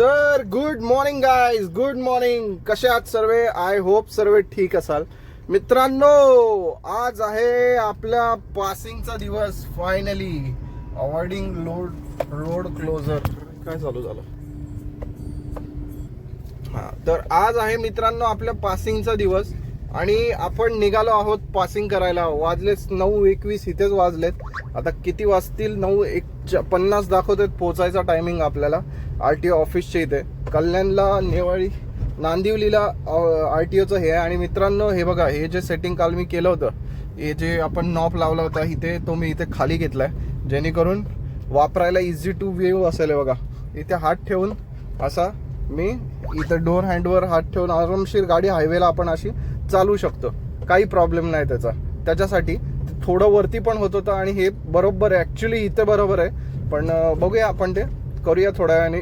तर good morning guys, good morning. कसे आहात सर्व? आय होप सर्व ठीक असाल. मित्रांनो, आज आहे आपल्या पासिंगचा दिवस. Finally avoiding road closure. काय चालू झालं? हा, तर आज आहे मित्रांनो आपल्या पासिंगचा दिवस आणि आपण निघालो आहोत पासिंग करायला. वाजले 9:21 इथेच वाजलेत. आता किती वाजतील? 9:50 दाखवतात पोहोचायचा टायमिंग आपल्याला RTO ऑफिसच्या इथे. कल्याणला, नेवाळी, नांदिवलीला RTOचं हे आहे. आणि मित्रांनो, हे बघा, हे जे सेटिंग काल मी केलं होतं, हे जे आपण नॉब लावला होता इथे, तो मी इथे खाली घेतलाय जेणेकरून वापरायला इझी टू व्ह्यू असेल. बघा, इथे हात ठेवून असा मी इथं डोअर हँडवर हात ठेवून आरामशीर गाडी हायवेला आपण अशी चालू शकतो. काही प्रॉब्लेम नाही त्याच्यासाठी. थोडं वरती पण होत होतं आणि हे बरोबर आहे. ॲक्च्युली इथे बरोबर आहे, पण बघूया, आपण ते करूया थोड्या वेळाने.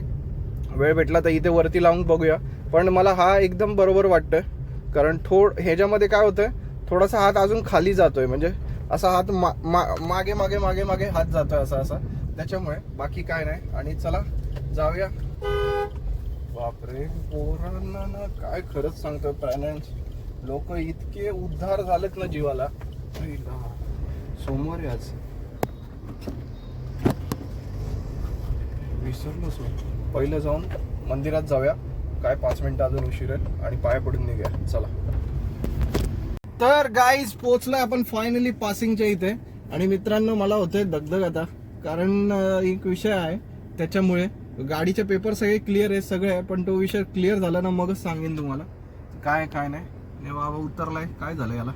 वेळ भेटला तर इथे वरती लावून बघूया. पण मला हा एकदम बरोबर वाटतंय, कारण ह्याच्यामध्ये काय होतंय, थोडासा हात अजून खाली जातोय, म्हणजे असा हात मागे मागे मागे मागे हात जातोय असा. त्याच्यामुळे बाकी काय नाही. आणि चला जाऊया. बापरे, पोरांना ना काय खरंच सांगतोय, पॅरेंट्स लोक इतके उद्धार झालेत ना जीवाला. सोमवार आज विसरलोच. पहिलं जाऊन मंदिरात जाऊया. काय 5 मिनिटं अजून उशीर आहे आणि पाया पडून निघूया. चला. तर गाईज, पोचलोय आपण फायनली पासिंगच्या इथे. आणि मित्रांनो, मला होतंय दगदग आता, कारण एक विषय आहे. त्याच्यामुळे गाडीचे पेपर सगळे क्लिअर आहे, सगळे आहे. पण तो विषय क्लिअर झाला ना मगच सांगेन तुम्हाला काय काय नाही. हे बाबा उतरलाय, काय झालं याला,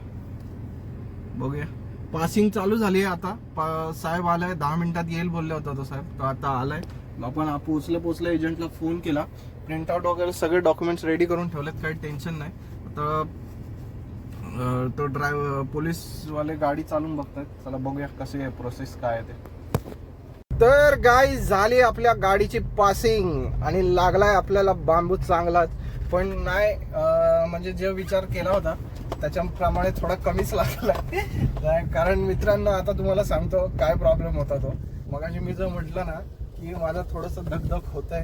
बघूया. पासिंग चालू झाली आहे आता. साहेब आलाय, 10 मिनिटात येईल बोलले होता तो साहेब. तो आता आलाय. आपण पोचलं एजंटला फोन केला. प्रिंटआउट वगैरे सगळे डॉक्युमेंट्स रेडी करून ठेवलेत, काही टेन्शन नाही. आता तो पोलीसवाले गाडी चालून बघतायत. चला बघूया कशी आहे प्रोसेस, काय आहे ते. तर गाईज, झाली आपल्या गाडीची पासिंग आणि लागलाय आपल्याला बांबू चांगलाच. पण नाही, म्हणजे जे विचार केला होता त्याच्याप्रमाणे थोडा कमीच लागला. कारण मित्रांनो, आता तुम्हाला सांगतो काय प्रॉब्लेम होता तो. मगाशी मी जर म्हटलं ना की माझा थोडंसं धगधग होत आहे,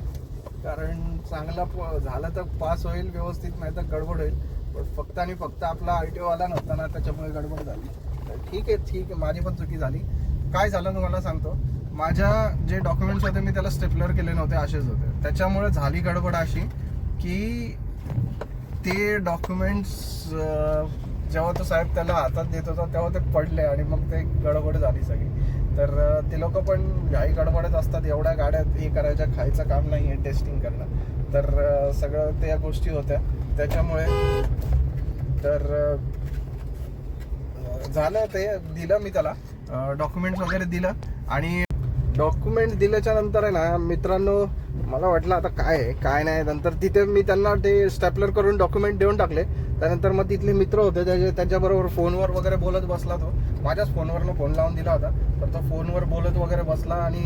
कारण चांगला झालं तर पास होईल व्यवस्थित, नाही तर गडबड होईल. पण फक्त आणि फक्त आपला RTO आला नव्हता ना, त्याच्यामुळे गडबड झाली. तर ठीक आहे, माझी पण चुकी झाली. काय झालं तुम्हाला सांगतो. माझ्या जे डॉक्युमेंट्स होते मी त्याला स्टेपलर केले नव्हते, असेच होते. त्याच्यामुळे झाली गडबड अशी की ते डॉक्युमेंट्स जेव्हा तो साहेब त्याला हातात देत होता तेव्हा ते पडले आणि मग ते गडबड झाली सगळी. तर ते लोक पण घाई गडबडच असतात. एवढ्या गाड्या हे करायच्या, खायचं काम नाही आहे टेस्टिंग करणं. तर सगळं त्या गोष्टी होत्या त्याच्यामुळे. तर झालं, ते दिलं मी त्याला डॉक्युमेंट्स वगैरे दिलं. आणि डॉक्युमेंट दिल्याच्या नंतर आहे ना मित्रांनो, मला वाटलं आता काय आहे काय नाही. नंतर तिथे मी त्यांना ते स्टॅपलर करून डॉक्युमेंट देऊन टाकले. त्यानंतर मग तिथले मित्र होते, त्यांच्याबरोबर फोनवर वगैरे बोलत बसला तो. माझ्याच फोनवरनं फोन लावून दिला होता, तर तो फोनवर बोलत वगैरे बसला. आणि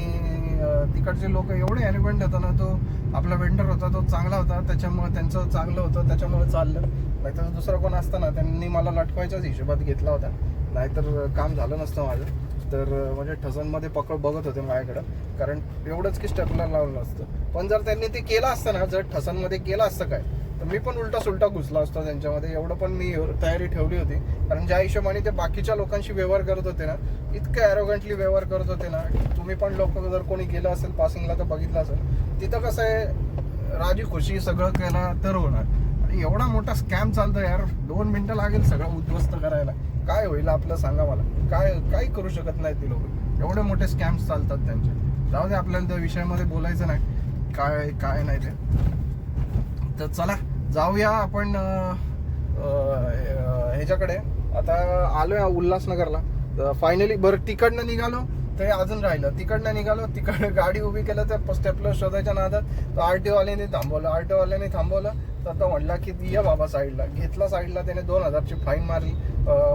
तिकडचे लोक एवढे ॲरेगंट होता ना, तो आपला वेंडर होता तो चांगला होता, त्याच्यामुळे त्यांचं चांगलं होतं, त्याच्यामुळे चाललं. नाहीतर दुसरं कोण असतं ना, त्यांनी मला लटकवायच्याच हिशोबात घेतला होता, नाहीतर काम झालं नसतं माझं. तर म्हणजे ठसनमध्ये बघत होते माझ्याकडं, कारण एवढंच की स्टेपलर लावलं नसतं. पण जर त्यांनी ते केलं असतं ना, जर ठसनमध्ये केलं असतं काय, तर मी पण उलटा सुलटा घुसला असतो त्यांच्यामध्ये. एवढं पण मी तयारी ठेवली होती, कारण ज्या हिशोबाने ते बाकीच्या लोकांशी व्यवहार करत होते ना, इतकं ॲरोगंटली व्यवहार करत होते ना. तुम्ही पण लोक जर कोणी गेलं असेल पासिंगला तर बघितलं असेल, तिथं कसं आहे, राजी खुशी सगळं केलं तर होणार. एवढा मोठा स्कॅम चालतो यार, 2 मिनिटं लागेल सगळं उद्ध्वस्त करायला. काय होईल आपलं सांगा मला. काय करू शकत नाही ती लोक. एवढे मोठे स्कॅम्स चालतात त्यांचे. जाऊ दे, आपल्याला त्या विषयामध्ये बोलायचं नाही, काय नाही ते. तर चला जाऊया आपण ह्याच्याकडे. आता आलोय उल्हासनगरला फायनली. बरं, तिकडनं निघालो ते अजून राहिलं. तिकडनं निघालो, तिकडं गाडी उभी केलं तर स्टेपलर शोधायच्या नादात तो RTO वाल्याने थांबवलं. तर तो म्हटला की ये बाबा साईडला. घेतला साईडला. त्याने 2000ची फाईन मारली.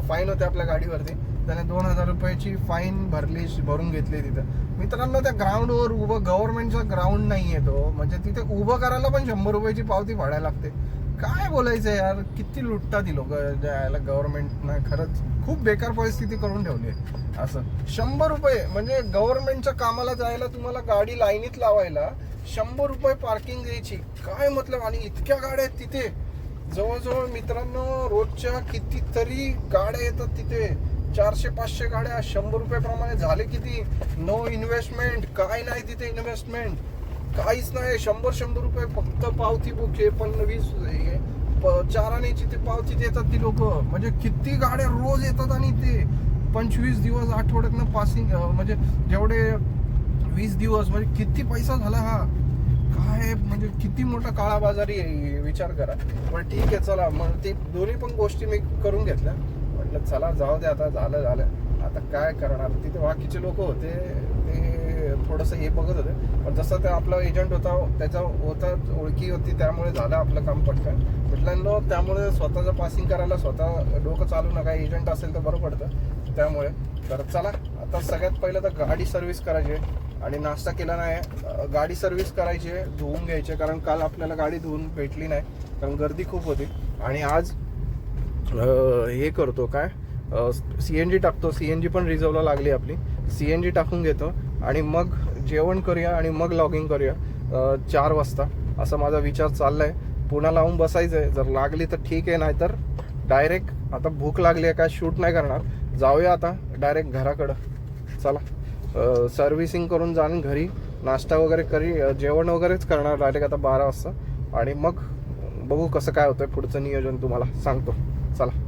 फाईन होते आपल्या गाडीवरती. त्याने 2000 रुपयाची फाईन भरून घेतली तिथं. मित्रांनो, त्या ग्राउंडवर उभं, गव्हर्नमेंटचा ग्राउंड नाही आहे तो, म्हणजे तिथे उभं करायला पण 100 रुपयाची पावती फाडायला लागते. काय बोलायचं यार, किती लुटतात ती लोक. याला गव्हर्नमेंटनं खरंच खूप बेकार परिस्थिती करून ठेवली आहे. असं 100 रुपये म्हणजे गव्हर्नमेंटच्या कामाला जायला तुम्हाला गाडी लाईनीत लावायला 100 रुपये पार्किंग द्यायची, काय मतलब. आणि इतक्या गाड्या आहेत तिथे, जवळजवळ मित्रांनो रोजच्या कितीतरी गाड्या येतात तिथे, 400-500 गाड्या 100 रुपये प्रमाणे झाले किती. नो इन्व्हेस्टमेंट, काय नाही तिथे इन्व्हेस्टमेंट, काहीच नाही. 100 रुपये फक्त पावती बुक आहे. 4 आण्याची ती पावती देतात ती लोक. म्हणजे किती गाड्या रोज येतात आणि ते 25 दिवस आठवड्यातनं पासिंग, म्हणजे जेवढे 20 दिवस, म्हणजे किती पैसा झाला हा. काय म्हणजे किती मोठा काळा बाजारी आहे, विचार करा. पण ठीक आहे चला, मग ते दोन्ही पण गोष्टी मी करून घेतल्या. म्हटलं चला जाऊ दे, आता झालं आता काय करणार. तिथे बाकीचे लोक होते ते थोडंसं हे बघत होते, पण जसं ते आपला एजंट होता त्याचा होता, ओळखी होती, त्यामुळे झालं आपलं काम पटकन. म्हटलं त्यामुळे स्वतःचं पासिंग करायला स्वतः डोकं चालू नका, एजंट असेल तर बरं पडतं. त्यामुळे तर चला, आता सगळ्यात पहिलं तर गाडी सर्व्हिस करायची आणि नाश्ता केला नाही, गाडी सर्व्हिस करायची, धुवून घ्यायचे, कारण काल आपल्याला गाडी धुवून भेटली नाही कारण गर्दी खूप होती. आणि आज हे करतो काय, CNG टाकतो. CNG पण रिझर्वला लागली आपली, CNG टाकून घेतो आणि मग जेवण करूया आणि मग लॉगिंग करूया 4 वाजता, असा माझा विचार चाललाय. पुन्हा लावून बसायचं आहे, जर लागली तर ठीक आहे, नाही तर डायरेक्ट आता भूक लागली आहे, काय शूट नाही करणार, जाऊया आता डायरेक्ट घराकडं. चला, सर्व्हिसिंग करून जाण घरी, नाश्ता वगैरे करी, जेवण वगैरेच करणार डायरेक्ट आता 12 वाजता. आणि मग बघू कसं काय होतंय पुढचं नियोजन, तुम्हाला सांगतो. चला.